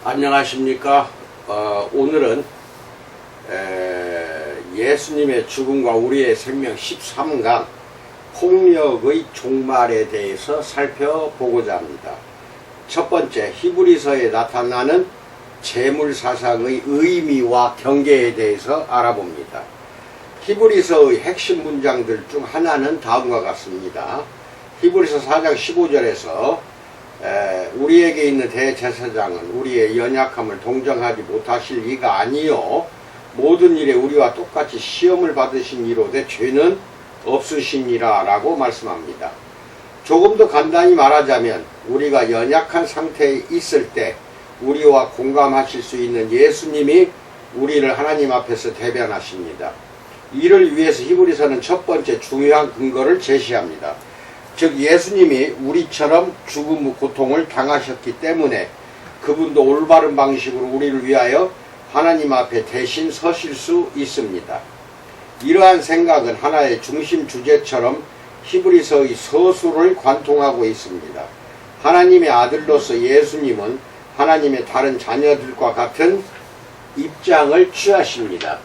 안녕하십니까. 오늘은 예수님의 죽음과 우리의 생명 13강 폭력의 종말에 대해서 살펴보고자 합니다. 첫 번째, 히브리서에 나타나는 재물사상의 의미와 경계에 대해서 알아봅니다. 히브리서의 핵심 문장들 중 하나는 다음과 같습니다. 히브리서 4장 15절에서 우리에게 있는 대제사장은 우리의 연약함을 동정하지 못하실 이가 아니요 모든 일에 우리와 똑같이 시험을 받으신 이로되 죄는 없으시니라 라고 말씀합니다. 조금 더 간단히 말하자면 우리가 연약한 상태에 있을 때 우리와 공감하실 수 있는 예수님이 우리를 하나님 앞에서 대변하십니다. 이를 위해서 히브리서는 첫 번째 중요한 근거를 제시합니다. 즉 예수님이 우리처럼 죽음의 고통을 당하셨기 때문에 그분도 올바른 방식으로 우리를 위하여 하나님 앞에 대신 서실 수 있습니다. 이러한 생각은 하나의 중심 주제처럼 히브리서의 서술을 관통하고 있습니다. 하나님의 아들로서 예수님은 하나님의 다른 자녀들과 같은 입장을 취하십니다.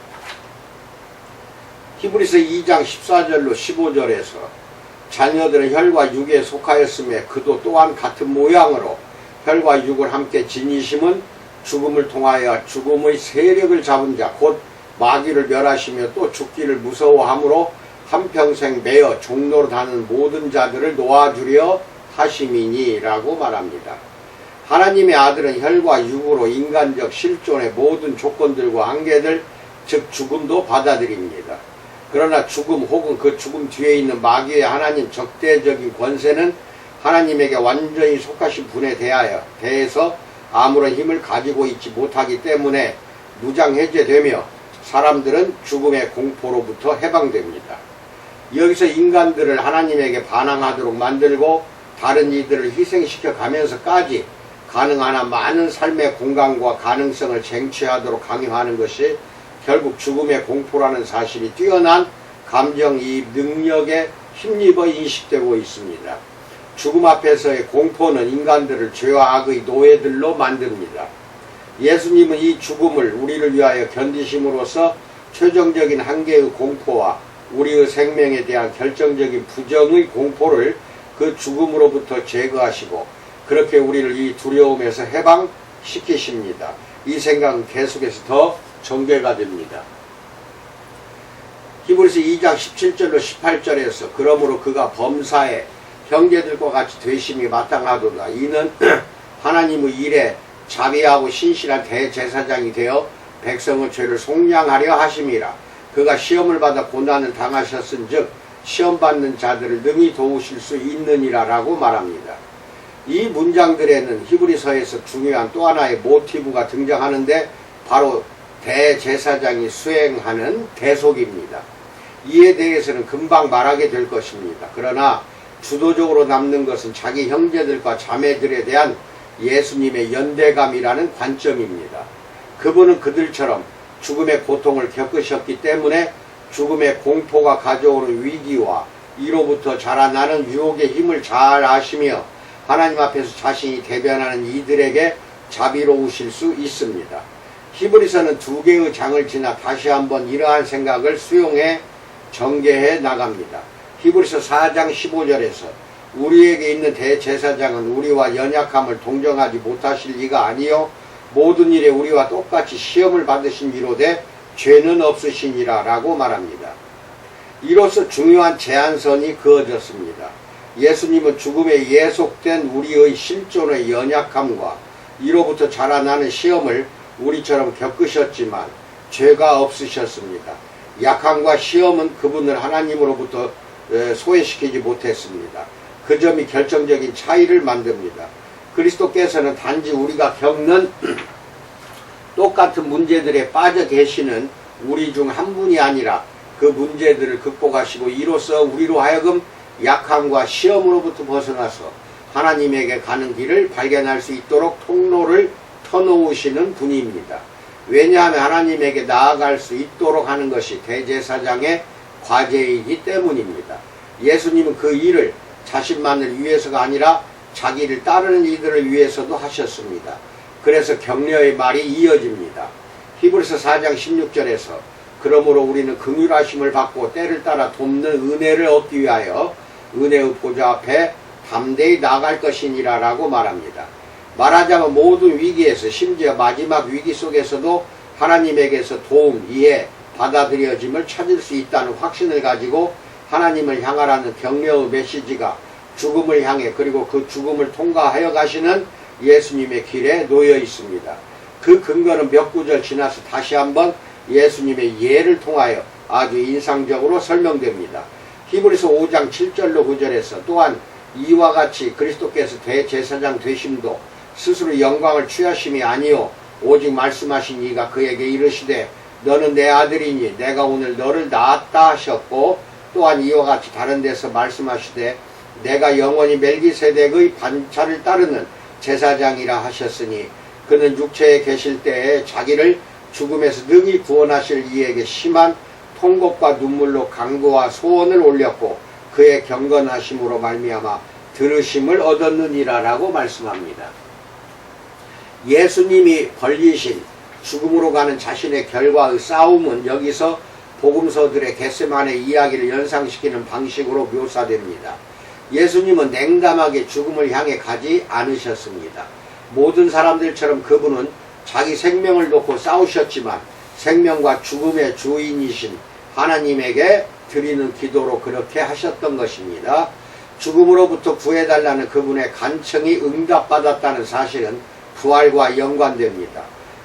히브리서 2장 14절로 15절에서 자녀들은 혈과 육에 속하였음에 그도 또한 같은 모양으로 혈과 육을 함께 지니심은 죽음을 통하여 죽음의 세력을 잡은 자 곧 마귀를 멸하시며 또 죽기를 무서워함으로 한평생 매어 종노릇하는 모든 자들을 놓아주려 하심이니 라고 말합니다. 하나님의 아들은 혈과 육으로 인간적 실존의 모든 조건들과 한계들 즉 죽음도 받아들입니다. 그러나 죽음 혹은 그 죽음 뒤에 있는 마귀의 하나님 적대적인 권세는 하나님에게 완전히 속하신 분에 대해서 아무런 힘을 가지고 있지 못하기 때문에 무장해제되며 사람들은 죽음의 공포로부터 해방됩니다. 여기서 인간들을 하나님에게 반항하도록 만들고 다른 이들을 희생시켜 가면서까지 가능한 한 많은 삶의 공간과 가능성을 쟁취하도록 강요하는 것이 결국 죽음의 공포라는 사실이 뛰어난 감정이입 능력에 힘입어 인식되고 있습니다. 죽음 앞에서의 공포는 인간들을 죄와 악의 노예들로 만듭니다. 예수님은 이 죽음을 우리를 위하여 견디심으로써 최종적인 한계의 공포와 우리의 생명에 대한 결정적인 부정의 공포를 그 죽음으로부터 제거하시고 그렇게 우리를 이 두려움에서 해방시키십니다. 이 생각은 계속해서 더 전개가 됩니다. 히브리서 2장 17절로 18절에서 그러므로 그가 범사에 형제들과 같이 되심이 마땅하도다. 이는 하나님의 일에 자비하고 신실한 대제사장이 되어 백성의 죄를 속량하려 하심이라. 그가 시험을 받아 고난을 당하셨은 즉 시험받는 자들을 능히 도우실 수 있느니라 라고 말합니다. 이 문장들에는 히브리서에서 중요한 또 하나의 모티브가 등장하는데 바로 대제사장이 수행하는 대속입니다. 이에 대해서는 금방 말하게 될 것입니다. 그러나 주도적으로 남는 것은 자기 형제들과 자매들에 대한 예수님의 연대감이라는 관점입니다. 그분은 그들처럼 죽음의 고통을 겪으셨기 때문에 죽음의 공포가 가져오는 위기와 이로부터 자라나는 유혹의 힘을 잘 아시며 하나님 앞에서 자신이 대변하는 이들에게 자비로우실 수 있습니다. 히브리서는 두 개의 장을 지나 다시 한번 이러한 생각을 수용해 전개해 나갑니다. 히브리서 4장 15절에서 우리에게 있는 대제사장은 우리와 연약함을 동정하지 못하실 이가 아니요 모든 일에 우리와 똑같이 시험을 받으신 이로되 죄는 없으시니라 라고 말합니다. 이로써 중요한 제안선이 그어졌습니다. 예수님은 죽음에 예속된 우리의 실존의 연약함과 이로부터 자라나는 시험을 우리처럼 겪으셨지만 죄가 없으셨습니다. 약함과 시험은 그분을 하나님으로부터 소외시키지 못했습니다. 그 점이 결정적인 차이를 만듭니다. 그리스도께서는 단지 우리가 겪는 똑같은 문제들에 빠져 계시는 우리 중 한 분이 아니라 그 문제들을 극복하시고 이로써 우리로 하여금 약함과 시험으로부터 벗어나서 하나님에게 가는 길을 발견할 수 있도록 통로를 터놓으시는 분입니다. 왜냐하면 하나님에게 나아갈 수 있도록 하는 것이 대제사장의 과제이기 때문입니다. 예수님은 그 일을 자신만을 위해서가 아니라 자기를 따르는 이들을 위해서도 하셨습니다. 그래서 격려의 말이 이어집니다. 히브리서 4장 16절에서 그러므로 우리는 긍휼하심을 받고 때를 따라 돕는 은혜를 얻기 위하여 은혜의 보좌 앞에 담대히 나아갈 것이니라 라고 말합니다. 말하자면 모든 위기에서 심지어 마지막 위기 속에서도 하나님에게서 도움, 이해, 받아들여짐을 찾을 수 있다는 확신을 가지고 하나님을 향하라는 격려의 메시지가 죽음을 향해 그리고 그 죽음을 통과하여 가시는 예수님의 길에 놓여 있습니다. 그 근거는 몇 구절 지나서 다시 한번 예수님의 예를 통하여 아주 인상적으로 설명됩니다. 히브리서 5장 7절로 9절에서 또한 이와 같이 그리스도께서 대제사장 되심도 스스로 영광을 취하심이 아니요 오직 말씀하신 이가 그에게 이르시되 너는 내 아들이니 내가 오늘 너를 낳았다 하셨고 또한 이와 같이 다른 데서 말씀하시되 내가 영원히 멜기세덱의 반차를 따르는 제사장이라 하셨으니 그는 육체에 계실 때에 자기를 죽음에서 능히 구원하실 이에게 심한 통곡과 눈물로 간구와 소원을 올렸고 그의 경건하심으로 말미암아 들으심을 얻었느니라 라고 말씀합니다. 예수님이 벌리신 죽음으로 가는 자신의 결과의 싸움은 여기서 복음서들의 겟세마네 이야기를 연상시키는 방식으로 묘사됩니다. 예수님은 냉담하게 죽음을 향해 가지 않으셨습니다. 모든 사람들처럼 그분은 자기 생명을 놓고 싸우셨지만 생명과 죽음의 주인이신 하나님에게 드리는 기도로 그렇게 하셨던 것입니다. 죽음으로부터 구해달라는 그분의 간청이 응답받았다는 사실은 부활과 연관됩니다.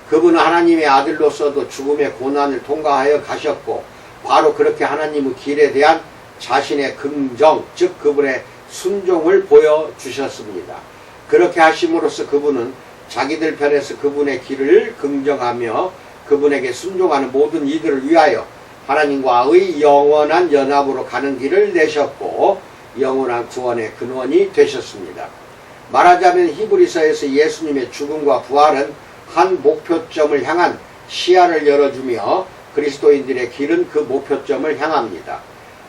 그분은 하나님의 아들로서도 죽음의 고난을 통과하여 가셨고 바로 그렇게 하나님의 길에 대한 자신의 긍정, 즉 그분의 순종을 보여주셨습니다. 그렇게 하심으로써 그분은 자기들 편에서 그분의 길을 긍정하며 그분에게 순종하는 모든 이들을 위하여 하나님과의 영원한 연합으로 가는 길을 내셨고 영원한 구원의 근원이 되셨습니다. 말하자면 히브리서에서 예수님의 죽음과 부활은 한 목표점을 향한 시야를 열어주며 그리스도인들의 길은 그 목표점을 향합니다.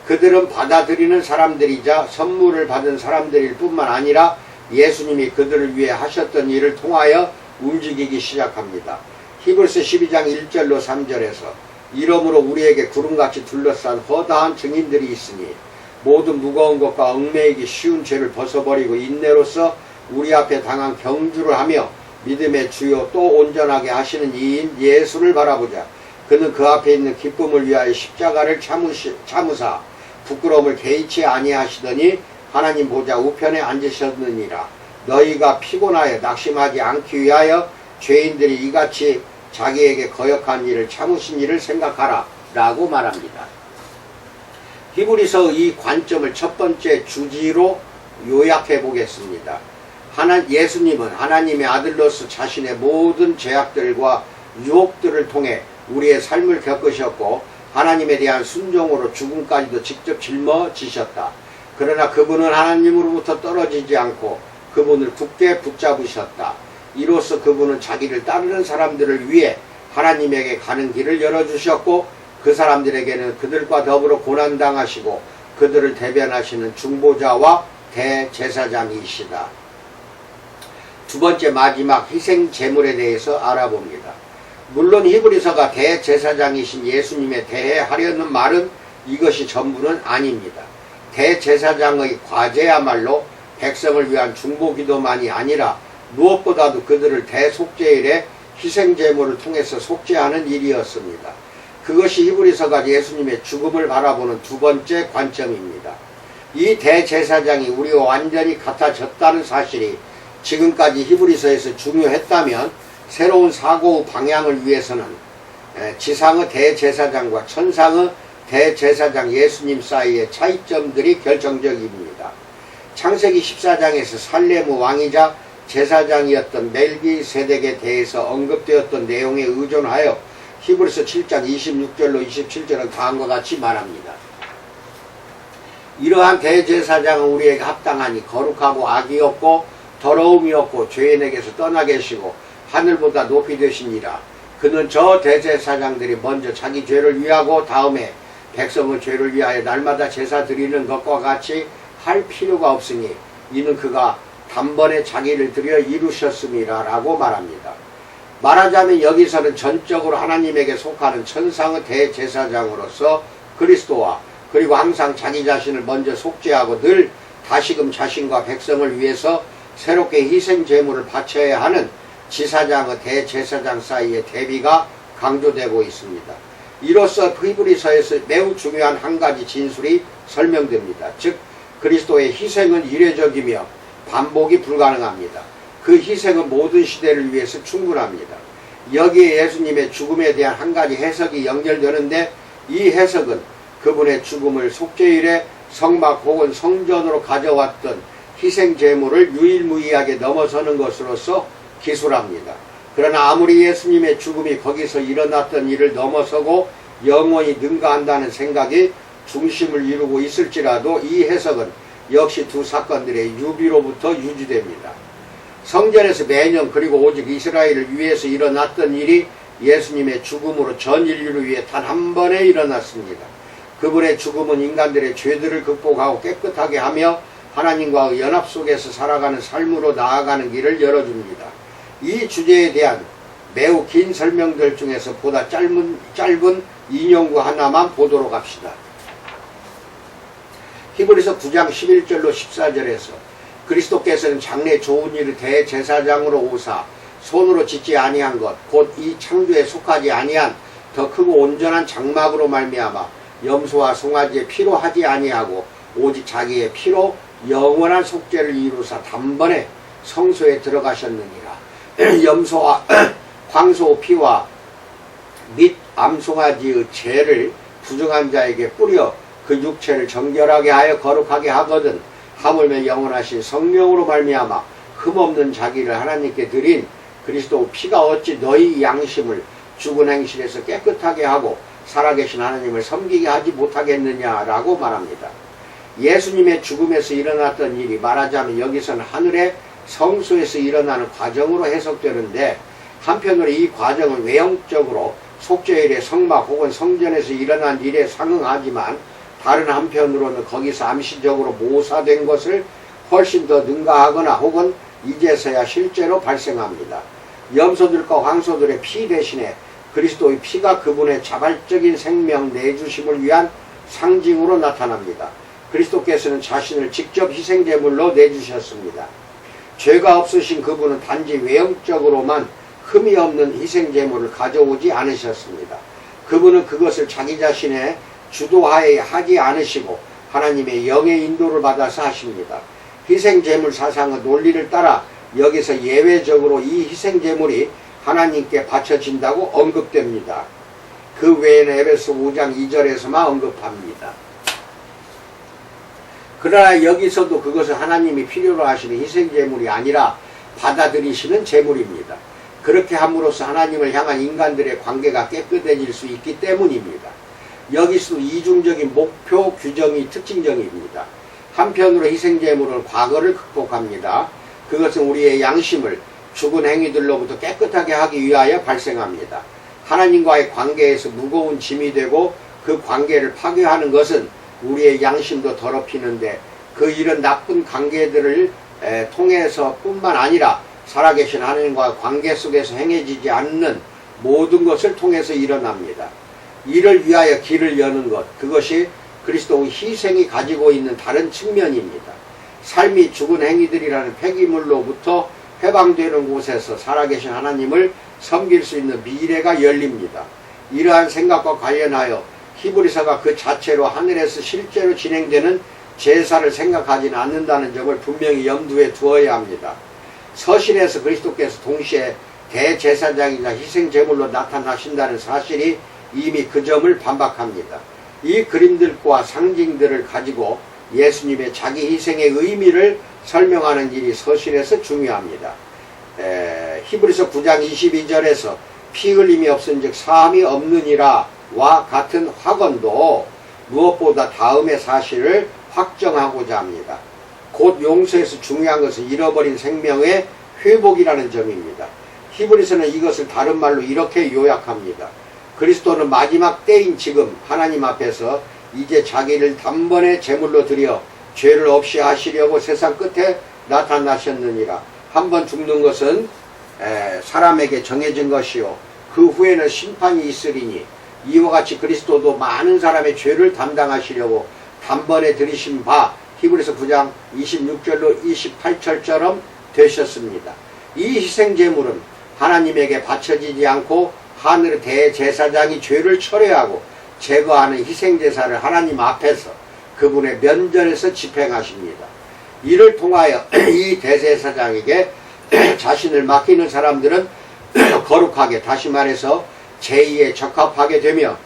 그들은 받아들이는 사람들이자 선물을 받은 사람들일 뿐만 아니라 예수님이 그들을 위해 하셨던 일을 통하여 움직이기 시작합니다. 히브리서 12장 1절로 3절에서 이러므로 우리에게 구름같이 둘러싼 허다한 증인들이 있으니 모든 무거운 것과 얽매이기 쉬운 죄를 벗어버리고 인내로서 우리 앞에 당한 경주를 하며 믿음의 주요 또 온전하게 하시는 이인 예수를 바라보자. 그는 그 앞에 있는 기쁨을 위하여 십자가를 참으사 부끄러움을 개의치 아니하시더니 하나님 보좌 우편에 앉으셨느니라. 너희가 피곤하여 낙심하지 않기 위하여 죄인들이 이같이 자기에게 거역한 일을 참으신 일을 생각하라 라고 말합니다. 히브리서 이 관점을 첫 번째 주지로 요약해 보겠습니다. 예수님은 하나님의 아들로서 자신의 모든 죄악들과 유혹들을 통해 우리의 삶을 겪으셨고 하나님에 대한 순종으로 죽음까지도 직접 짊어지셨다. 그러나 그분은 하나님으로부터 떨어지지 않고 그분을 굳게 붙잡으셨다. 이로써 그분은 자기를 따르는 사람들을 위해 하나님에게 가는 길을 열어주셨고 그 사람들에게는 그들과 더불어 고난당하시고 그들을 대변하시는 중보자와 대제사장이시다. 두 번째 마지막 희생 제물에 대해서 알아봅니다. 물론 히브리서가 대제사장이신 예수님에 대해 하려는 말은 이것이 전부는 아닙니다. 대제사장의 과제야말로 백성을 위한 중보기도만이 아니라 무엇보다도 그들을 대속죄일에 희생제물을 통해서 속죄하는 일이었습니다. 그것이 히브리서가 예수님의 죽음을 바라보는 두 번째 관점입니다. 이 대제사장이 우리와 완전히 같아졌다는 사실이 지금까지 히브리서에서 중요했다면 새로운 사고의 방향을 위해서는 지상의 대제사장과 천상의 대제사장 예수님 사이의 차이점들이 결정적입니다. 창세기 14장에서 살렘의 왕이자 제사장이었던 멜기세덱에 대해서 언급되었던 내용에 의존하여 히브리서 7장 26절로 27절은 다음과 같이 말합니다. 이러한 대제사장은 우리에게 합당하니 거룩하고 악이 없고 더러움이 없고 죄인에게서 떠나 계시고 하늘보다 높이 되시니라. 그는 저 대제사장들이 먼저 자기 죄를 위하고 다음에 백성의 죄를 위하여 날마다 제사 드리는 것과 같이 할 필요가 없으니 이는 그가 단번에 자기를 드려 이루셨음이라 라고 말합니다. 말하자면 여기서는 전적으로 하나님에게 속하는 천상의 대제사장으로서 그리스도와 그리고 항상 자기 자신을 먼저 속죄하고 늘 다시금 자신과 백성을 위해서 새롭게 희생 제물을 바쳐야 하는 지사장의 대제사장 사이의 대비가 강조되고 있습니다. 이로써 히브리서에서 매우 중요한 한 가지 진술이 설명됩니다. 즉 그리스도의 희생은 이례적이며 반복이 불가능합니다. 그 희생은 모든 시대를 위해서 충분합니다. 여기에 예수님의 죽음에 대한 한 가지 해석이 연결되는데 이 해석은 그분의 죽음을 속죄일에 성막 혹은 성전으로 가져왔던 희생 제물을 유일무이하게 넘어서는 것으로서 기술합니다. 그러나 아무리 예수님의 죽음이 거기서 일어났던 일을 넘어서고 영원히 능가한다는 생각이 중심을 이루고 있을지라도 이 해석은 역시 두 사건들의 유비로부터 유지됩니다. 성전에서 매년 그리고 오직 이스라엘을 위해서 일어났던 일이 예수님의 죽음으로 전 인류를 위해 단 한 번에 일어났습니다. 그분의 죽음은 인간들의 죄들을 극복하고 깨끗하게 하며 하나님과의 연합 속에서 살아가는 삶으로 나아가는 길을 열어줍니다. 이 주제에 대한 매우 긴 설명들 중에서 보다 짧은 인용구 하나만 보도록 합시다. 히브리서 9장 11절로 14절에서 그리스도께서는 장래 좋은 일을 대제사장으로 오사 손으로 짓지 아니한 것 곧 이 창조에 속하지 아니한 더 크고 온전한 장막으로 말미암아 염소와 송아지의 피로 하지 아니하고 오직 자기의 피로 영원한 속죄를 이루사 단번에 성소에 들어가셨느니라. 염소와 황소 피와 및 암송아지의 죄를 부정한 자에게 뿌려 그 육체를 정결하게 하여 거룩하게 하거든 하물며 영원하신 성령으로 말미암아 흠없는 자기를 하나님께 드린 그리스도 피가 어찌 너희 양심을 죽은 행실에서 깨끗하게 하고 살아계신 하나님을 섬기게 하지 못하겠느냐라고 말합니다. 예수님의 죽음에서 일어났던 일이 말하자면 여기서는 하늘의 성소에서 일어나는 과정으로 해석되는데 한편으로 이 과정은 외형적으로 속죄일의 성막 혹은 성전에서 일어난 일에 상응하지만 다른 한편으로는 거기서 암시적으로 모사된 것을 훨씬 더 능가하거나 혹은 이제서야 실제로 발생합니다. 염소들과 황소들의 피 대신에 그리스도의 피가 그분의 자발적인 생명 내주심을 위한 상징으로 나타납니다. 그리스도께서는 자신을 직접 희생제물로 내주셨습니다. 죄가 없으신 그분은 단지 외형적으로만 흠이 없는 희생제물을 가져오지 않으셨습니다. 그분은 그것을 자기 자신의 주도하에 하지 않으시고 하나님의 영의 인도를 받아서 하십니다. 희생제물 사상의 논리를 따라 여기서 예외적으로 이 희생제물이 하나님께 바쳐진다고 언급됩니다. 그 외에는 에베소 5장 2절에서만 언급합니다. 그러나 여기서도 그것은 하나님이 필요로 하시는 희생제물이 아니라 받아들이시는 제물입니다. 그렇게 함으로써 하나님을 향한 인간들의 관계가 깨끗해질 수 있기 때문입니다. 여기서도 이중적인 목표 규정이 특징적입니다. 한편으로 희생제물은 과거를 극복합니다. 그것은 우리의 양심을 죽은 행위들로부터 깨끗하게 하기 위하여 발생합니다. 하나님과의 관계에서 무거운 짐이 되고 그 관계를 파괴하는 것은 우리의 양심도 더럽히는데 그 이런 나쁜 관계들을 통해서 뿐만 아니라 살아계신 하나님과의 관계 속에서 행해지지 않는 모든 것을 통해서 일어납니다. 이를 위하여 길을 여는 것, 그것이 그리스도의 희생이 가지고 있는 다른 측면입니다. 삶이 죽은 행위들이라는 폐기물로부터 해방되는 곳에서 살아계신 하나님을 섬길 수 있는 미래가 열립니다. 이러한 생각과 관련하여 히브리서가 그 자체로 하늘에서 실제로 진행되는 제사를 생각하지는 않는다는 점을 분명히 염두에 두어야 합니다. 서신에서 그리스도께서 동시에 대제사장이자 희생제물로 나타나신다는 사실이 이미 그 점을 반박합니다. 이 그림들과 상징들을 가지고 예수님의 자기 희생의 의미를 설명하는 일이 서신에서 중요합니다. 히브리서 9장 22절에서 피 흘림이 없은즉 사함이 없느니라 와 같은 확언도 무엇보다 다음의 사실을 확정하고자 합니다. 곧 용서에서 중요한 것은 잃어버린 생명의 회복이라는 점입니다. 히브리서는 이것을 다른 말로 이렇게 요약합니다. 그리스도는 마지막 때인 지금 하나님 앞에서 이제 자기를 단번에 제물로 드려 죄를 없이 하시려고 세상 끝에 나타나셨느니라. 한 번 죽는 것은 사람에게 정해진 것이요 그 후에는 심판이 있으리니 이와 같이 그리스도도 많은 사람의 죄를 담당하시려고 단번에 들이신 바 히브리서 9장 26절로 28절처럼 되셨습니다. 이 희생제물은 하나님에게 바쳐지지 않고 하늘의 대제사장이 죄를 철회하고 제거하는 희생제사를 하나님 앞에서 그분의 면전에서 집행하십니다. 이를 통하여 이 대제사장에게 자신을 맡기는 사람들은 거룩하게, 다시 말해서 제2에 적합하게 되며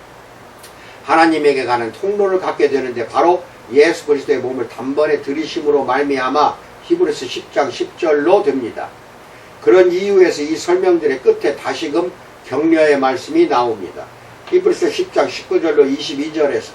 하나님에게 가는 통로를 갖게 되는데 바로 예수 그리스도의 몸을 단번에 들이심으로 말미암아 히브리서 10장 10절로 됩니다. 그런 이유에서 이 설명들의 끝에 다시금 격려의 말씀이 나옵니다. 히브리서 10장 19절로 22절에서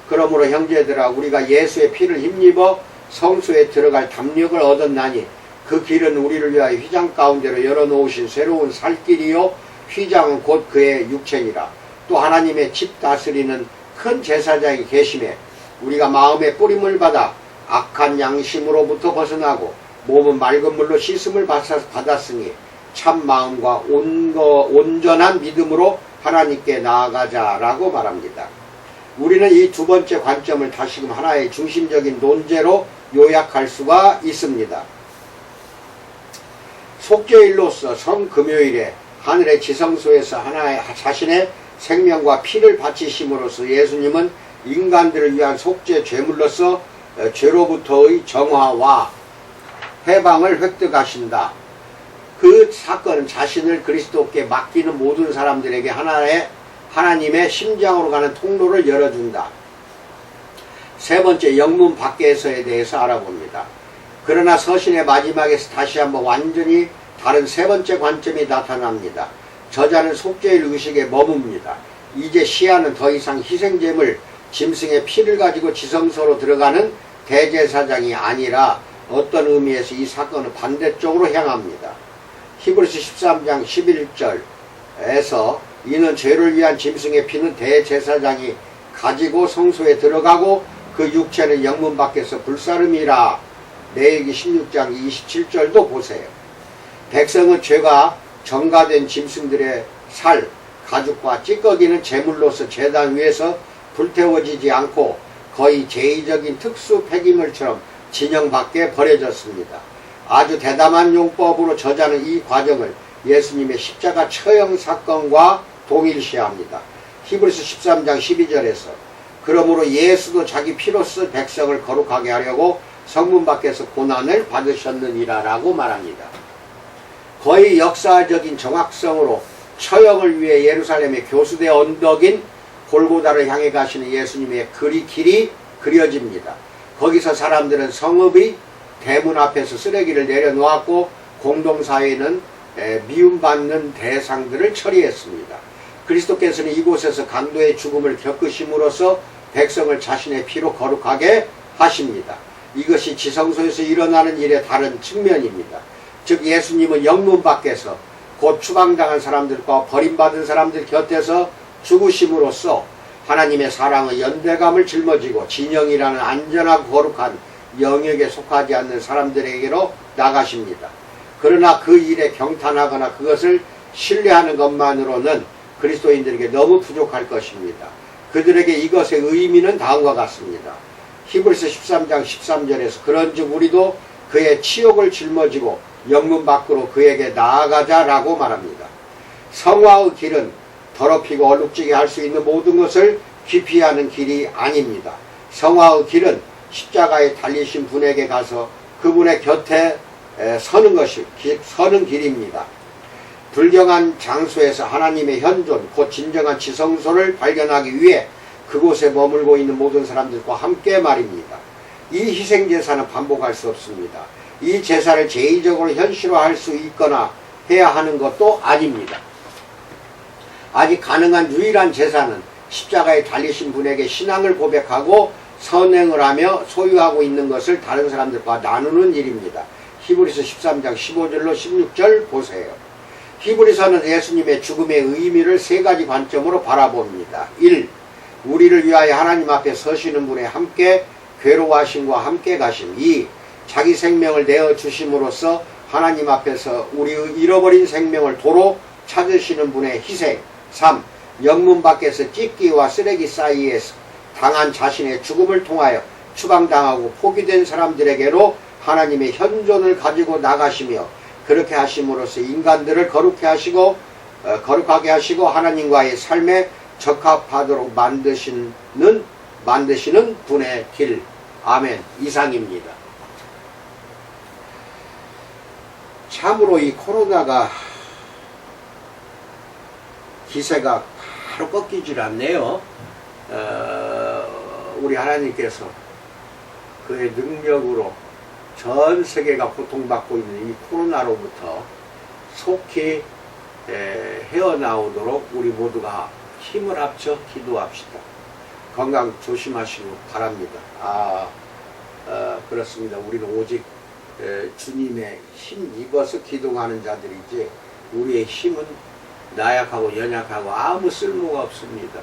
그러므로 형제들아 우리가 예수의 피를 힘입어 성소에 들어갈 담력을 얻었나니 그 길은 우리를 위하여 휘장 가운데로 열어놓으신 새로운 살 길이요 휘장은 곧 그의 육체니라. 또 하나님의 집 다스리는 큰 제사장이 계심에 우리가 마음의 뿌림을 받아 악한 양심으로부터 벗어나고 몸은 맑은 물로 씻음을 받았으니 참 마음과 온전한 믿음으로 하나님께 나아가자라고 말합니다. 우리는 이 두 번째 관점을 다시금 하나의 중심적인 논제로 요약할 수가 있습니다. 속죄일로서 성금요일에 하늘의 지성소에서 하나의 자신의 생명과 피를 바치심으로써 예수님은 인간들을 위한 속죄 제물로서 죄로부터의 정화와 해방을 획득하신다. 그 사건은 자신을 그리스도께 맡기는 모든 사람들에게 하나님의 심장으로 가는 통로를 열어준다. 세 번째, 영문 밖에서에 대해서 알아봅니다. 그러나 서신의 마지막에서 다시 한번 완전히 다른 세 번째 관점이 나타납니다. 저자는 속죄일 의식에 머뭅니다. 이제 시야는 더 이상 희생제물, 짐승의 피를 가지고 지성소로 들어가는 대제사장이 아니라 어떤 의미에서 이 사건은 반대쪽으로 향합니다. 히브리서 13장 11절에서 이는 죄를 위한 짐승의 피는 대제사장이 가지고 성소에 들어가고 그 육체는 영문 밖에서 불사름이라. 레위기 16장 27절도 보세요. 백성은 죄가 전가된 짐승들의 살, 가죽과 찌꺼기는 제물로서 제단 위에서 불태워지지 않고 거의 제의적인 특수 폐기물처럼 진영 밖에 버려졌습니다. 아주 대담한 용법으로 저자는 이 과정을 예수님의 십자가 처형 사건과 동일시합니다. 히브리서 13장 12절에서 그러므로 예수도 자기 피로써 백성을 거룩하게 하려고 성문 밖에서 고난을 받으셨느니라 라고 말합니다. 거의 역사적인 정확성으로 처형을 위해 예루살렘의 교수대 언덕인 골고다를 향해 가시는 예수님의 길이 그려집니다. 거기서 사람들은 성읍의 대문 앞에서 쓰레기를 내려놓았고 공동사회는 미움받는 대상들을 처리했습니다. 그리스도께서는 이곳에서 강도의 죽음을 겪으심으로써 백성을 자신의 피로 거룩하게 하십니다. 이것이 지성소에서 일어나는 일의 다른 측면입니다. 즉 예수님은 영문 밖에서 곧 추방당한 사람들과 버림받은 사람들 곁에서 죽으심으로써 하나님의 사랑의 연대감을 짊어지고 진영이라는 안전하고 거룩한 영역에 속하지 않는 사람들에게로 나가십니다. 그러나 그 일에 경탄하거나 그것을 신뢰하는 것만으로는 그리스도인들에게 너무 부족할 것입니다. 그들에게 이것의 의미는 다음과 같습니다. 히브리서 13장 13절에서 그런즉 우리도 그의 치욕을 짊어지고 영문 밖으로 그에게 나아가자라고 말합니다. 성화의 길은 더럽히고 얼룩지게 할 수 있는 모든 것을 기피하는 길이 아닙니다. 성화의 길은 십자가에 달리신 분에게 가서 그분의 곁에 서는 길입니다. 불경한 장소에서 하나님의 현존, 곧 진정한 지성소를 발견하기 위해 그곳에 머물고 있는 모든 사람들과 함께 말입니다. 이 희생제사는 반복할 수 없습니다. 이 제사를 제의적으로 현실화할 수 있거나 해야 하는 것도 아닙니다. 아직 가능한 유일한 제사는 십자가에 달리신 분에게 신앙을 고백하고 선행을 하며 소유하고 있는 것을 다른 사람들과 나누는 일입니다. 히브리서 13장 15절로 16절 보세요. 히브리서는 예수님의 죽음의 의미를 세 가지 관점으로 바라봅니다. 1. 우리를 위하여 하나님 앞에 서시는 분의 함께 괴로워하심과 함께 가심. 2. 자기 생명을 내어 주심으로써 하나님 앞에서 우리의 잃어버린 생명을 도로 찾으시는 분의 희생. 3. 영문 밖에서 찢기와 쓰레기 사이에서 당한 자신의 죽음을 통하여 추방당하고 포기된 사람들에게로 하나님의 현존을 가지고 나가시며, 그렇게 하심으로써 인간들을 거룩하게 하시고 하나님과의 삶에 적합하도록 만드시는 분의 길. 아멘. 이상입니다. 참으로 이 코로나가 기세가 바로 꺾이질 않네요. 우리 하나님께서 그의 능력으로 전 세계가 고통받고 있는 이 코로나로부터 속히 헤어나오도록 우리 모두가 힘을 합쳐 기도합시다. 건강 조심하시기 바랍니다. 그렇습니다. 우리는 오직 주님의 힘 입어서 기도하는 자들이지 우리의 힘은 나약하고 연약하고 아무 쓸모가 없습니다.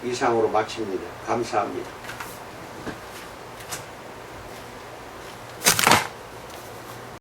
이상으로 마칩니다. 감사합니다.